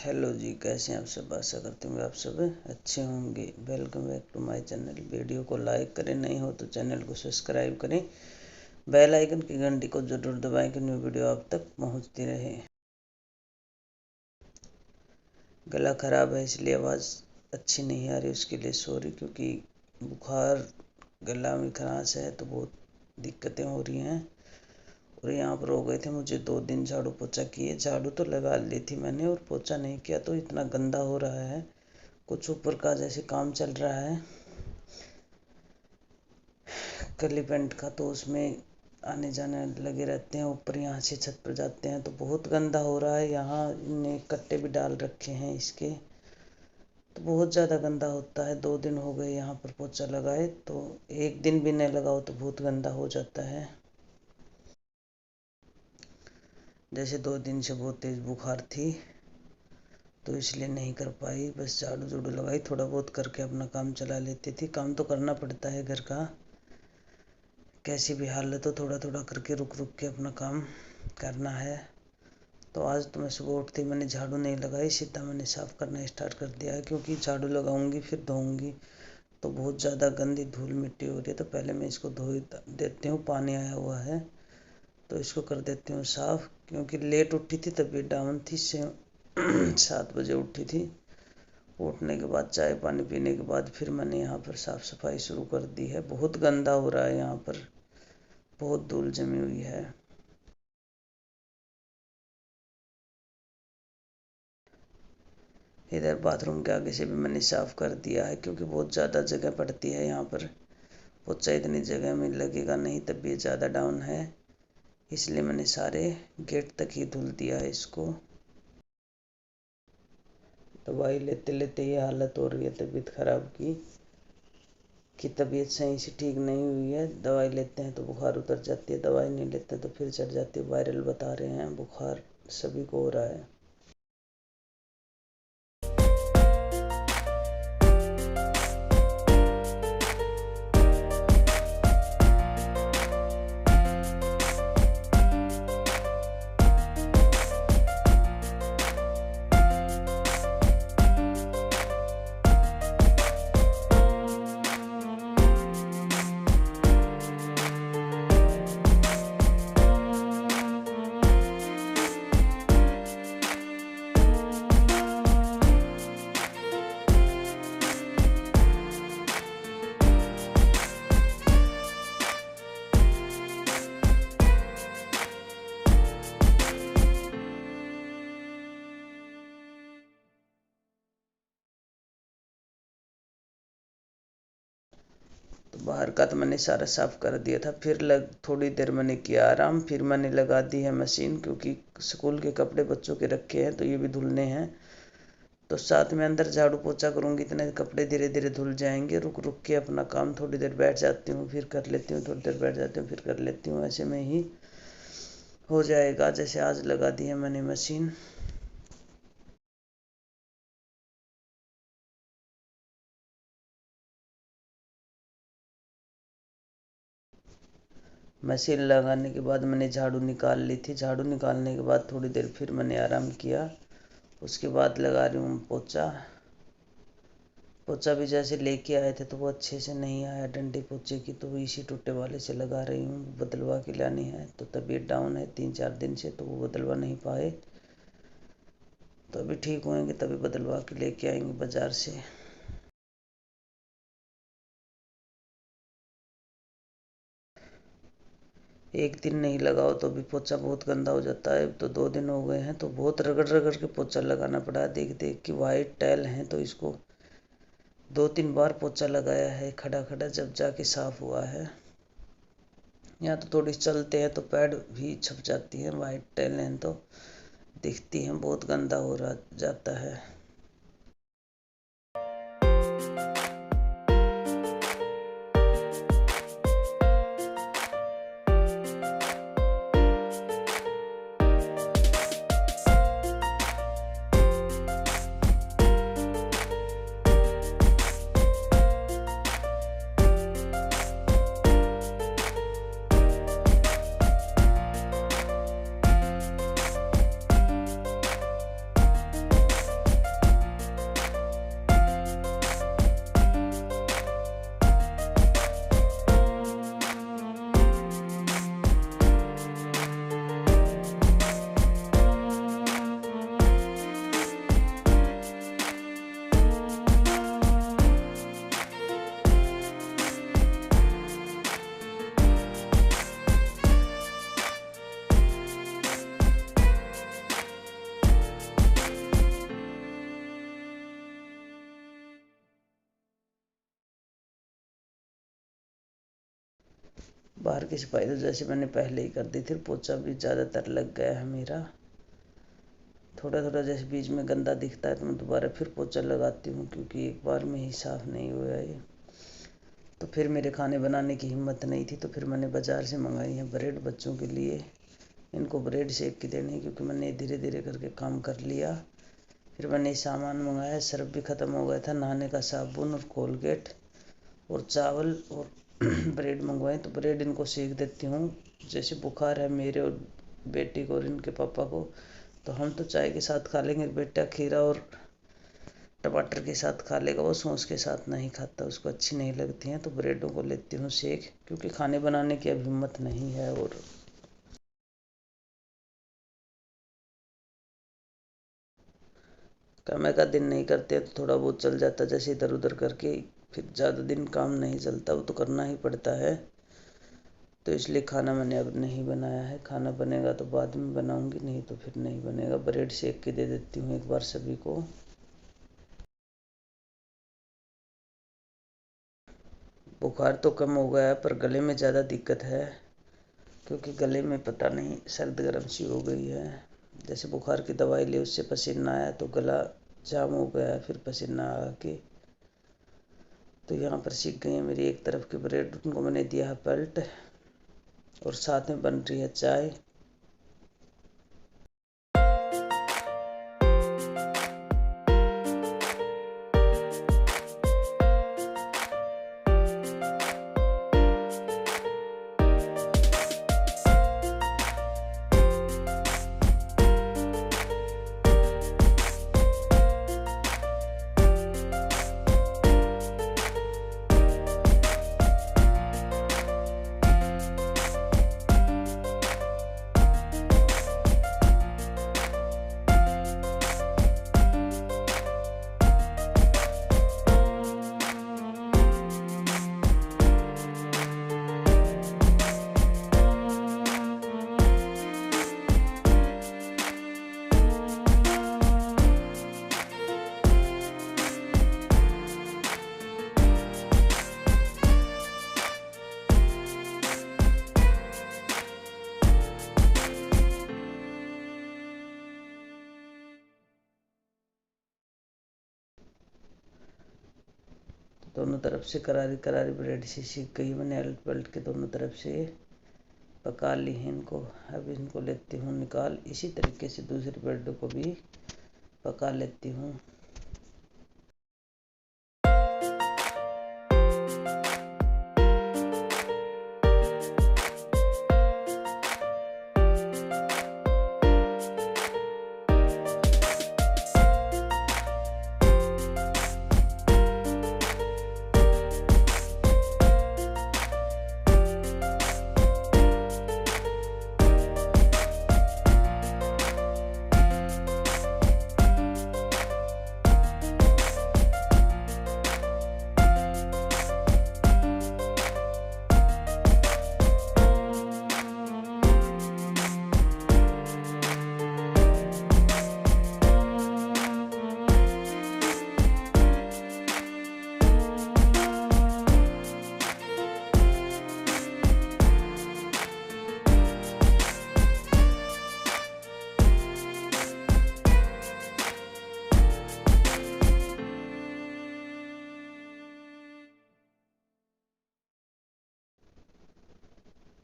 Hello जी, कैसे हैं आप सब। आशा करते होंगे आप सब अच्छे होंगे। Welcome back to my channel. Video को लाइक करें, नहीं हो तो चैनल को सब्सक्राइब करें, बेल आइकन की घंटी को जरूर दबाएं कि न्यू वीडियो आप तक पहुंचती रहे। गला खराब है इसलिए आवाज़ अच्छी नहीं आ रही, उसके लिए सॉरी। क्योंकि बुखार, गला में खराश है तो बहुत दिक्कतें हो रही हैं। और यहाँ पर हो गए थे मुझे 2 दिन झाड़ू पोछा किए। झाड़ू तो लगा ली थी मैंने और पोछा नहीं किया, तो इतना गंदा हो रहा है। कुछ ऊपर का जैसे काम चल रहा है कली पेंट का, तो उसमें आने जाने लगे रहते हैं। ऊपर यहाँ से छत पर जाते हैं तो बहुत गंदा हो रहा है। यहाँ इनने कट्टे भी डाल रखे हैं इसके, तो बहुत ज़्यादा गंदा होता है। 2 दिन हो गए यहाँ पर पोछा लगाए, तो एक दिन भी नहीं लगाओ तो बहुत गंदा हो जाता है। जैसे 2 दिन से बहुत तेज़ बुखार थी तो इसलिए नहीं कर पाई। बस झाड़ू झूड़ू लगाई, थोड़ा बहुत करके अपना काम चला लेती थी। काम तो करना पड़ता है घर का, कैसी भी हालत हो, थोड़ा थोड़ा करके रुक रुक के अपना काम करना है। तो आज तो मैं सुबह उठते मैंने झाड़ू नहीं लगाई, सीधा मैंने साफ़ करना स्टार्ट कर दिया है। क्योंकि झाड़ू लगाऊंगी फिर धोऊंगी तो बहुत ज़्यादा गंदी धूल मिट्टी हो रही है। तो पहले मैं इसको धो देती हूँ, पानी आया हुआ है तो इसको कर देती हूँ साफ़। क्योंकि लेट उठी थी, तबीयत डाउन थी, से 7 बजे उठी थी। उठने के बाद चाय पानी पीने के बाद फिर मैंने यहाँ पर साफ़ सफाई शुरू कर दी है। बहुत गंदा हो रहा है, यहाँ पर बहुत धूल जमी हुई है। इधर बाथरूम के आगे से भी मैंने साफ़ कर दिया है, क्योंकि बहुत ज़्यादा जगह पड़ती है यहाँ पर। पोछा इतनी जगह में लगेगा नहीं, तबीयत ज़्यादा डाउन है, इसलिए मैंने सारे गेट तक ही धुल दिया है इसको। दवाई लेते लेते ये हालत हो रही है तबीयत खराब की, कि तबीयत सही से ठीक नहीं हुई है। दवाई लेते हैं तो बुखार उतर जाती है, दवाई नहीं लेते तो फिर चढ़ जाती है। वायरल बता रहे हैं, बुखार सभी को हो रहा है। तो बाहर का तो मैंने सारा साफ कर दिया था। फिर थोड़ी देर मैंने किया आराम, फिर मैंने लगा दी है मशीन। क्योंकि स्कूल के कपड़े बच्चों के रखे हैं तो ये भी धुलने हैं। तो साथ में अंदर झाड़ू पोछा करूँगी, इतने कपड़े धीरे धीरे धुल जाएंगे। रुक रुक के अपना काम, थोड़ी देर बैठ जाती हूँ फिर कर लेती हूँ, थोड़ी देर बैठ जाती हूँ फिर कर लेती हूँ। ऐसे में ही हो जाएगा। जैसे आज लगा दी है मैंने मशीन। मशीन लगाने के बाद मैंने झाड़ू निकाल ली थी। झाड़ू निकालने के बाद थोड़ी देर फिर मैंने आराम किया। उसके बाद लगा रही हूँ पोछा। पोछा भी जैसे लेके आए थे तो वो अच्छे से नहीं आया, डंडे पोछे की, तो इसी टूटे वाले से लगा रही हूँ। बदलवा के लानी है, तो तबीयत डाउन है 3-4 दिन से, तो वो बदलवा नहीं पाए। तो अभी ठीक होंगे तभी बदलवा के लेके आएंगे बाज़ार से। एक दिन नहीं लगाओ तो भी पोछा बहुत गंदा हो जाता है। तो 2 दिन हो गए हैं तो बहुत रगड़ रगड़ के पोछा लगाना पड़ा। देख देख कि वाइट टाइल हैं तो इसको 2-3 बार पोछा लगाया है खड़ा खड़ा, जब जाके साफ हुआ है। यहाँ तो थोड़ी चलते हैं तो पैड भी छप जाती है। वाइट टाइल हैं तो दिखती हैं, बहुत गंदा हो रहा जाता है। बाहर की सफाई तो जैसे मैंने पहले ही कर दी थी, पोछा भी ज़्यादातर लग गया है मेरा। थोड़ा थोड़ा जैसे बीच में गंदा दिखता है तो मैं दोबारा फिर पोछा लगाती हूँ, क्योंकि एक बार में ही साफ़ नहीं हुआ ये। तो फिर मेरे खाने बनाने की हिम्मत नहीं थी, तो फिर मैंने बाज़ार से मंगाई है ब्रेड बच्चों के लिए। इनको ब्रेड सेक के देने, क्योंकि मैंने धीरे धीरे करके काम कर लिया। फिर मैंने सामान मंगाया, सर्फ भी ख़त्म हो गया था, नहाने का साबुन और कोलगेट और चावल और ब्रेड मंगवाए। तो ब्रेड इनको सेक देती हूँ। जैसे बुखार है मेरे और बेटी को और इनके पापा को, तो हम तो चाय के साथ खा लेंगे, बेटा खीरा और टमाटर के साथ खा लेगा, वो सॉस के साथ नहीं खाता, उसको अच्छी नहीं लगती हैं। तो ब्रेडों को लेती हूँ सेक, क्योंकि खाने बनाने की अब हिम्मत नहीं है। और काम का दिन नहीं करते तो थोड़ा बहुत चल जाता, जैसे इधर उधर करके, फिर ज़्यादा दिन काम नहीं चलता, वो तो करना ही पड़ता है। तो इसलिए खाना मैंने अब नहीं बनाया है। खाना बनेगा तो बाद में बनाऊंगी, नहीं तो फिर नहीं बनेगा। ब्रेड सेक के दे देती हूँ एक बार सभी को। बुखार तो कम हो गया है, पर गले में ज़्यादा दिक्कत है, क्योंकि गले में पता नहीं सर्द गर्म सी हो गई है। जैसे बुखार की दवाई ली, उससे पसीना आया तो गला जाम हो गया है, फिर पसीना आके तो यहाँ पर सीख गई है मेरी एक तरफ की ब्रेड। उनको मैंने दिया है पलट, और साथ में बन रही है चाय। दोनों तरफ से करारी करारी ब्रेड से सीख गई मैंने, अलट पलट के दोनों तरफ से पका ली है इनको। अब इनको लेती हूँ निकाल, इसी तरीके से दूसरी ब्रेड को भी पका लेती हूँ।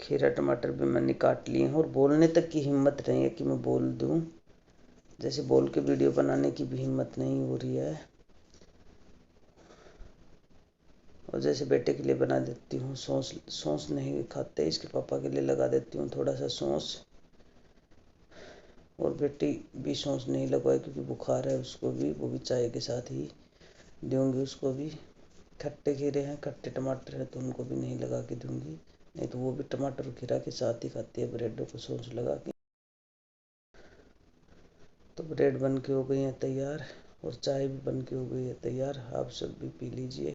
खीरा टमाटर भी मैंने काट लिए हैं, और बोलने तक की हिम्मत नहीं है कि मैं बोल दूं। जैसे बोल के वीडियो बनाने की भी हिम्मत नहीं हो रही है। और जैसे बेटे के लिए बना देती हूँ सॉस, सॉस नहीं खाते, इसके पापा के लिए लगा देती हूँ थोड़ा सा सॉस। और बेटी भी सॉस नहीं लगवाए, क्योंकि बुखार है उसको भी, वो भी चाय के साथ ही दूंगी उसको भी। खट्टे खीरे हैं, खट्टे टमाटर है, तो उनको भी नहीं लगा के दूंगी, नहीं तो वो भी टमाटर और खीरा के साथ ही खाती है ब्रेडों को सॉस लगा के। तो ब्रेड बन के हो गई है तैयार, और चाय भी बन के हो गई है तैयार। आप सब भी पी लीजिए।